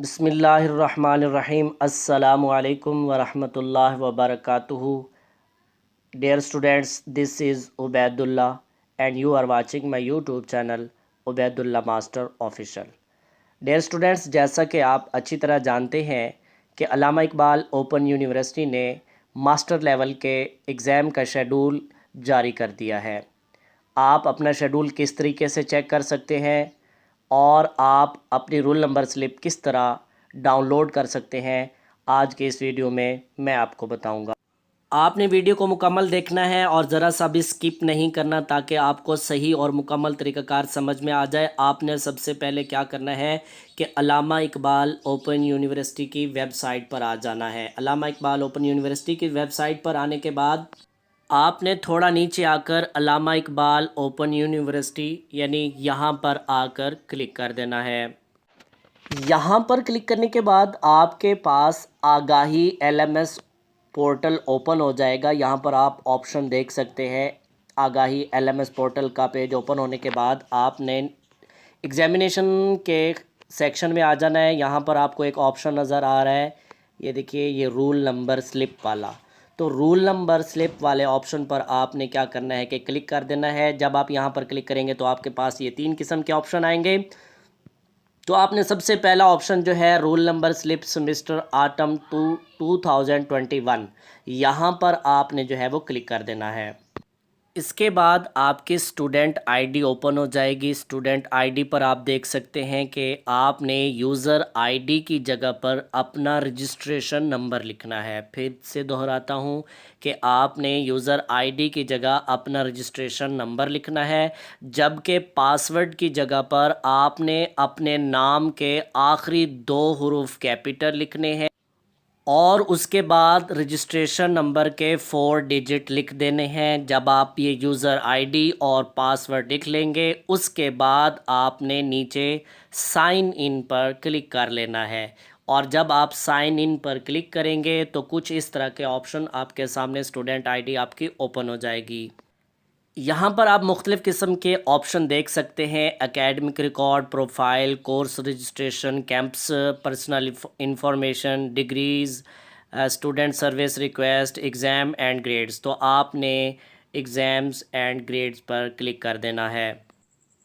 बिस्मिल्लाहिर्रहमानिर्रहीम अस्सलामु अलैकुम वरहमतुल्लाहि वबरकातुहू। Dear students, this is Ubaidullah and you are watching my YouTube channel Ubaidullah Master Official। Dear students, जैसा कि आप अच्छी तरह जानते हैं कि अल्लामा इकबाल ओपन यूनिवर्सिटी ने मास्टर लेवल के एग्ज़ाम का शेड्यूल जारी कर दिया है। आप अपना शेड्यूल किस तरीके से चेक कर सकते हैं और आप अपनी रोल नंबर स्लिप किस तरह डाउनलोड कर सकते हैं, आज के इस वीडियो में मैं आपको बताऊंगा। आपने वीडियो को मुकम्मल देखना है और ज़रा सा भी स्किप नहीं करना ताकि आपको सही और मुकम्मल तरीक़ाकार समझ में आ जाए। आपने सबसे पहले क्या करना है कि अल्लामा इकबाल ओपन यूनिवर्सिटी की वेबसाइट पर आ जाना है। अल्लामा इकबाल ओपन यूनिवर्सिटी की वेबसाइट पर आने के बाद आपने थोड़ा नीचे आकर अल्लामा इकबाल ओपन यूनिवर्सिटी यानी यहाँ पर आकर क्लिक कर देना है। यहाँ पर क्लिक करने के बाद आपके पास आगाही LMS पोर्टल ओपन हो जाएगा। यहाँ पर आप ऑप्शन देख सकते हैं। आगाही LMS पोर्टल का पेज ओपन होने के बाद आपने एग्ज़ामिनेशन के सेक्शन में आ जाना है। यहाँ पर आपको एक ऑप्शन नज़र आ रहा है, ये देखिए, ये रूल नंबर स्लिप वाला। तो रूल नंबर स्लिप वाले ऑप्शन पर आपने क्या करना है कि क्लिक कर देना है। जब आप यहाँ पर क्लिक करेंगे तो आपके पास ये 3 किस्म के ऑप्शन आएंगे। तो आपने सबसे पहला ऑप्शन जो है roll number slip semester autumn 2021, यहाँ पर आपने जो है वो क्लिक कर देना है। इसके बाद आपकी स्टूडेंट आईडी ओपन हो जाएगी। स्टूडेंट आईडी पर आप देख सकते हैं कि आपने यूज़र आईडी की जगह पर अपना रजिस्ट्रेशन नंबर लिखना है। फिर से दोहराता हूं कि आपने यूज़र आईडी की जगह अपना रजिस्ट्रेशन नंबर लिखना है, जबकि पासवर्ड की जगह पर आपने अपने नाम के आखिरी 2 हरूफ कैपिटल लिखने हैं और उसके बाद रजिस्ट्रेशन नंबर के 4 डिजिट लिख देने हैं। जब आप ये यूज़र आईडी और पासवर्ड लिख लेंगे उसके बाद आपने नीचे साइन इन पर क्लिक कर लेना है। और जब आप साइन इन पर क्लिक करेंगे तो कुछ इस तरह के ऑप्शन आपके सामने स्टूडेंट आईडी आपकी ओपन हो जाएगी। यहाँ पर आप मुख्तलिफ़ किस्म के ऑप्शन देख सकते हैं। Academic record, profile, course registration, camps, personal information, degrees, student service request, exam and grades. तो आपने एग्ज़ाम्स एंड ग्रेड्स पर क्लिक कर देना है।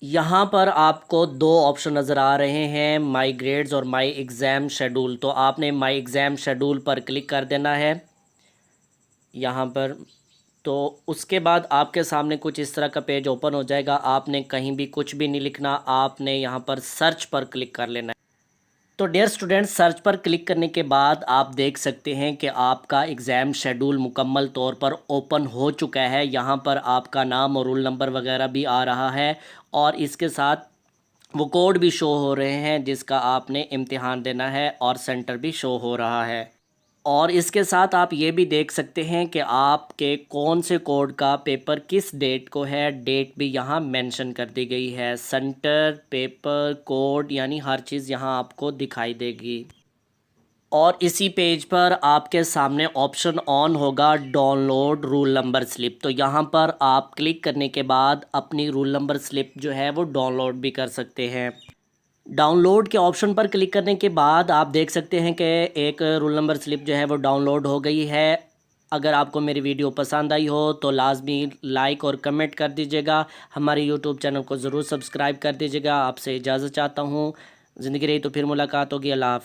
यहाँ पर आपको 2 ऑप्शन नज़र आ रहे हैं, माई ग्रेड्स और माई एग्ज़ाम शेड्यूल। तो आपने माई एग्ज़ाम शेड्यूल पर क्लिक कर देना है यहाँ पर। तो उसके बाद आपके सामने कुछ इस तरह का पेज ओपन हो जाएगा। आपने कहीं भी कुछ भी नहीं लिखना, आपने यहाँ पर सर्च पर क्लिक कर लेना है। तो डियर स्टूडेंट्स, सर्च पर क्लिक करने के बाद आप देख सकते हैं कि आपका एग्ज़ाम शेड्यूल मुकम्मल तौर पर ओपन हो चुका है। यहाँ पर आपका नाम और रोल नंबर वगैरह भी आ रहा है और इसके साथ वो कोड भी शो हो रहे हैं जिसका आपने इम्तिहान देना है और सेंटर भी शो हो रहा है। और इसके साथ आप ये भी देख सकते हैं कि आपके कौन से कोड का पेपर किस डेट को है। डेट भी यहाँ मेंशन कर दी गई है। सेंटर, पेपर, कोड, यानी हर चीज़ यहाँ आपको दिखाई देगी। और इसी पेज पर आपके सामने ऑप्शन ऑन होगा डाउनलोड रूल नंबर स्लिप। तो यहाँ पर आप क्लिक करने के बाद अपनी रूल नंबर स्लिप जो है वो डाउनलोड भी कर सकते हैं। डाउनलोड के ऑप्शन पर क्लिक करने के बाद आप देख सकते हैं कि एक रोल नंबर स्लिप जो है वो डाउनलोड हो गई है। अगर आपको मेरी वीडियो पसंद आई हो तो लाजमी लाइक और कमेंट कर दीजिएगा। हमारे यूट्यूब चैनल को ज़रूर सब्सक्राइब कर दीजिएगा। आपसे इजाज़त चाहता हूँ। ज़िंदगी रही तो फिर मुलाकात होगी। अल्लाह हाफ़िज़।